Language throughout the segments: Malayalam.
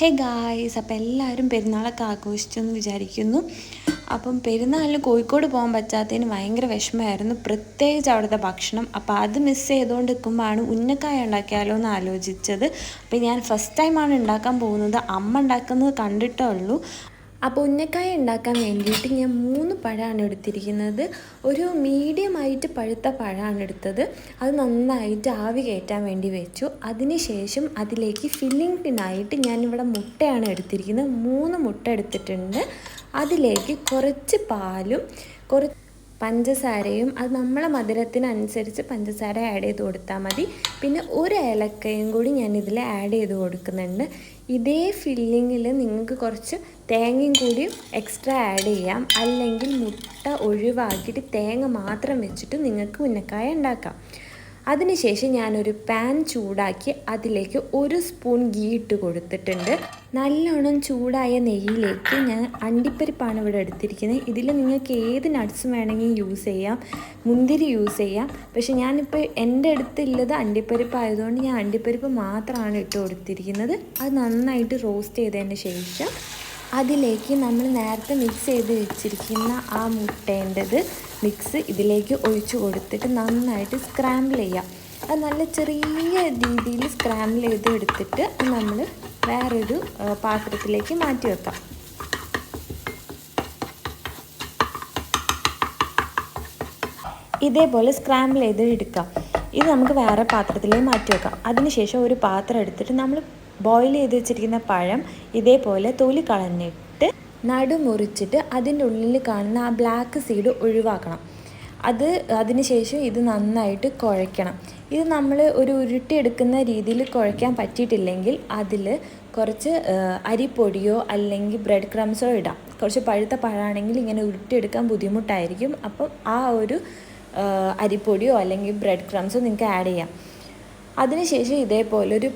ഹേ ഗായ്സ്, അപ്പോൾ എല്ലാവരും പെരുന്നാളൊക്കെ ആഘോഷിച്ചെന്ന് വിചാരിക്കുന്നു. അപ്പം പെരുന്നാളിന് കോഴിക്കോട് പോകാൻ പറ്റാത്തതിന് ഭയങ്കര വിഷമമായിരുന്നു, പ്രത്യേകിച്ച് അവിടുത്തെ ഭക്ഷണം. അപ്പോൾ അത് മിസ്സ് ചെയ്തുകൊണ്ട് നിൽക്കുമ്പോഴാണ് ഉന്നക്കായ ഉണ്ടാക്കിയാലോ എന്ന് ആലോചിച്ചത്. അപ്പോൾ ഞാൻ ഫസ്റ്റ് ടൈമാണ് ഉണ്ടാക്കാൻ പോകുന്നത്, അമ്മ ഉണ്ടാക്കുന്നത് കണ്ടിട്ടേ ഉള്ളൂ. അപ്പോൾ ഉന്നക്കായ ഉണ്ടാക്കാൻ വേണ്ടിയിട്ട് ഞാൻ 3 പഴമാണ് എടുത്തിരിക്കുന്നത്. ഒരു മീഡിയമായിട്ട് പഴുത്ത പഴമാണ് എടുത്തത്. അത് നന്നായിട്ട് ആവി കയറ്റാൻ വേണ്ടി വെച്ചു. അതിനുശേഷം അതിലേക്ക് ഫില്ലിങ്ങിനായിട്ട് ഞാനിവിടെ മുട്ടയാണ് എടുത്തിരിക്കുന്നത്. 3 മുട്ട എടുത്തിട്ടുണ്ട്. അതിലേക്ക് കുറച്ച് പാലും കുറച്ച് പഞ്ചസാരയും, അത് നമ്മളെ മധുരത്തിനനുസരിച്ച് പഞ്ചസാര ആഡ് ചെയ്ത് കൊടുത്താൽ മതി. പിന്നെ ഒരു ഏലക്കയും കൂടി ഞാൻ ഇതിൽ ആഡ് ചെയ്ത് കൊടുക്കുന്നുണ്ട്. ഇതേ ഫില്ലിങ്ങിൽ നിങ്ങൾക്ക് കുറച്ച് തേങ്ങയും കൂടി എക്സ്ട്രാ ആഡ് ചെയ്യാം, അല്ലെങ്കിൽ മുട്ട ഒഴിവാക്കിയിട്ട് തേങ്ങ മാത്രം വെച്ചിട്ട് നിങ്ങൾക്ക് ഉന്നക്കായ ഉണ്ടാക്കാം. അതിനുശേഷം ഞാനൊരു പാൻ ചൂടാക്കി അതിലേക്ക് 1 സ്പൂൺ ഗീ ഇട്ട് കൊടുത്തിട്ടുണ്ട്. നല്ലോണം ചൂടായ നെയ്യിലേക്ക് ഞാൻ അണ്ടിപ്പരിപ്പാണ് ഇവിടെ എടുത്തിരിക്കുന്നത്. ഇതിൽ നിങ്ങൾക്ക് ഏത് നട്ട്സും വേണമെങ്കിൽ യൂസ് ചെയ്യാം, മുന്തിരി യൂസ് ചെയ്യാം. പക്ഷെ ഞാനിപ്പോൾ എൻ്റെ അടുത്തുള്ളത് അണ്ടിപ്പരിപ്പ് ആയതുകൊണ്ട് ഞാൻ അണ്ടിപ്പരിപ്പ് മാത്രമാണ് ഇട്ട് കൊടുത്തിരിക്കുന്നത്. അത് നന്നായിട്ട് റോസ്റ്റ് ചെയ്തതിന് ശേഷം അതിലേക്ക് നമ്മൾ നേരത്തെ മിക്സ് ചെയ്ത് വെച്ചിരിക്കുന്ന ആ മുട്ടേൻ്റെത് മിക്സ് ഇതിലേക്ക് ഒഴിച്ച് കൊടുത്തിട്ട് നന്നായിട്ട് സ്ക്രാമ്പിൾ ചെയ്യാം. അത് നല്ല ചെറിയ രീതിയിൽ സ്ക്രാമ്പിൾ ചെയ്ത് എടുത്തിട്ട് നമ്മൾ വേറൊരു പാത്രത്തിലേക്ക് മാറ്റി വെക്കാം. ഇതേപോലെ സ്ക്രാമ്പിൾ ചെയ്ത് എടുക്കാം. ഇത് നമുക്ക് വേറെ പാത്രത്തിലേക്ക് മാറ്റി വെക്കാം. അതിനുശേഷം ഒരു പാത്രം എടുത്തിട്ട് നമ്മൾ ബോയിൽ ചെയ്ത് വെച്ചിരിക്കുന്ന പഴം ഇതേപോലെ തൊലി കളഞ്ഞിട്ട് നടുമുറിച്ചിട്ട് അതിൻ്റെ ഉള്ളിൽ കാണുന്ന ആ ബ്ലാക്ക് സീഡ് ഒഴിവാക്കണം. അതിനുശേഷം ഇത് നന്നായിട്ട് കുഴയ്ക്കണം. ഇത് നമ്മൾ ഒരു ഉരുട്ടിയെടുക്കുന്ന രീതിയിൽ കുഴയ്ക്കാൻ പറ്റിയിട്ടില്ലെങ്കിൽ അതിൽ കുറച്ച് അരിപ്പൊടിയോ അല്ലെങ്കിൽ ബ്രെഡ് ക്രംസോ ഇടാം. കുറച്ച് പഴുത്ത പഴമാണെങ്കിൽ ഇങ്ങനെ ഉരുട്ടിയെടുക്കാൻ ബുദ്ധിമുട്ടായിരിക്കും. അപ്പം ആ ഒരു അരിപ്പൊടിയോ അല്ലെങ്കിൽ ബ്രെഡ് ക്രംസോ നിങ്ങൾക്ക് ആഡ് ചെയ്യാം. അതിനുശേഷം ഇതേപോലൊരു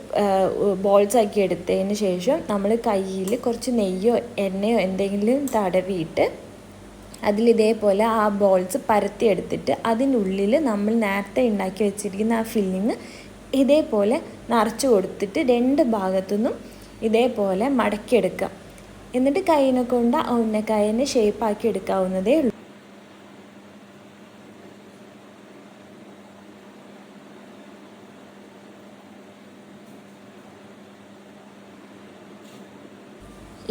ബോൾസ് ആക്കി എടുത്തതിന് ശേഷം നമ്മൾ കയ്യിൽ കുറച്ച് നെയ്യോ എണ്ണയോ എന്തെങ്കിലും തടവിയിട്ട് അതിലിതേപോലെ ആ ബോൾസ് പരത്തിയെടുത്തിട്ട് അതിനുള്ളിൽ നമ്മൾ നേരത്തെ ഉണ്ടാക്കി വെച്ചിരിക്കുന്ന ആ ഫില്ലിങ് ഇതേപോലെ നിറച്ച് കൊടുത്തിട്ട് 2 ഭാഗത്തുനിന്നും ഇതേപോലെ മടക്കിയെടുക്കുക. എന്നിട്ട് കൈനെ കൊണ്ട് ആ ഉന്നക്കായനെ ഷേപ്പാക്കി എടുക്കാവുന്നതേ ഉള്ളൂ.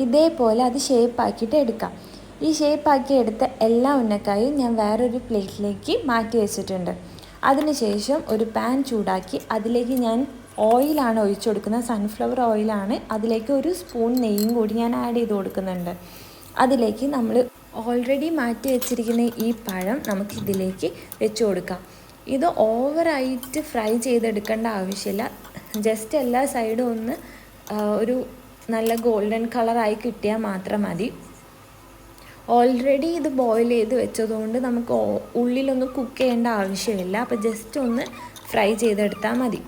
ഇതേപോലെ അത് ഷേപ്പാക്കിയിട്ട് എടുക്കാം. ഈ ഷേപ്പാക്കി എടുത്ത എല്ലാ ഉന്നക്കായും ഞാൻ വേറൊരു പ്ലേറ്റിലേക്ക് മാറ്റി വെച്ചിട്ടുണ്ട്. അതിനുശേഷം ഒരു പാൻ ചൂടാക്കി അതിലേക്ക് ഞാൻ ഓയിലാണ് ഒഴിച്ചു കൊടുക്കുന്നത്, സൺഫ്ലവർ ഓയിലാണ്. അതിലേക്ക് 1 സ്പൂൺ നെയ്യും കൂടി ഞാൻ ആഡ് ചെയ്ത് കൊടുക്കുന്നുണ്ട്. അതിലേക്ക് നമ്മൾ ഓൾറെഡി മാറ്റി വെച്ചിരിക്കുന്ന ഈ പഴം നമുക്ക് ഇതിലേക്ക് വെച്ച് കൊടുക്കാം. ഇത് ഓവറായിട്ട് ഫ്രൈ ചെയ്തെടുക്കേണ്ട ആവശ്യമില്ല, ജസ്റ്റ് എല്ലാ സൈഡും ഒന്ന് ഒരു നല്ല ഗോൾഡൻ കളറായി കിട്ടിയാൽ മാത്രം മതി. ഓൾറെഡി ഇത് ബോയിൽ ചെയ്ത് വെച്ചതുകൊണ്ട് നമുക്ക് ഉള്ളിലൊന്നും കുക്ക് ചെയ്യേണ്ട ആവശ്യമില്ല. അപ്പോൾ ജസ്റ്റ് ഒന്ന് ഫ്രൈ ചെയ്തെടുത്താൽ മതി.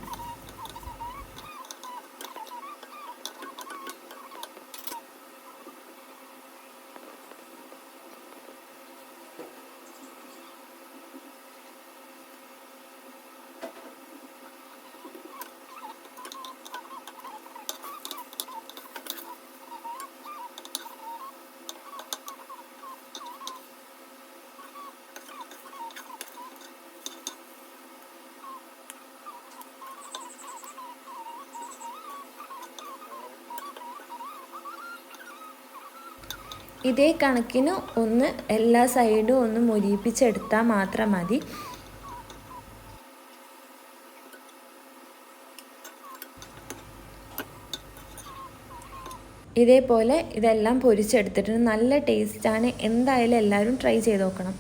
ഇതേ കണക്കിന് ഒന്ന് എല്ലാ സൈഡും ഒന്ന് മൊരിയിപ്പിച്ചെടുത്താൽ മാത്രം മതി. ഇതേപോലെ ഇതെല്ലാം പൊരിച്ചെടുത്തിട്ടുണ്ട്. നല്ല ടേസ്റ്റാണ്. എന്തായാലും എല്ലാവരും ട്രൈ ചെയ്ത് നോക്കണം.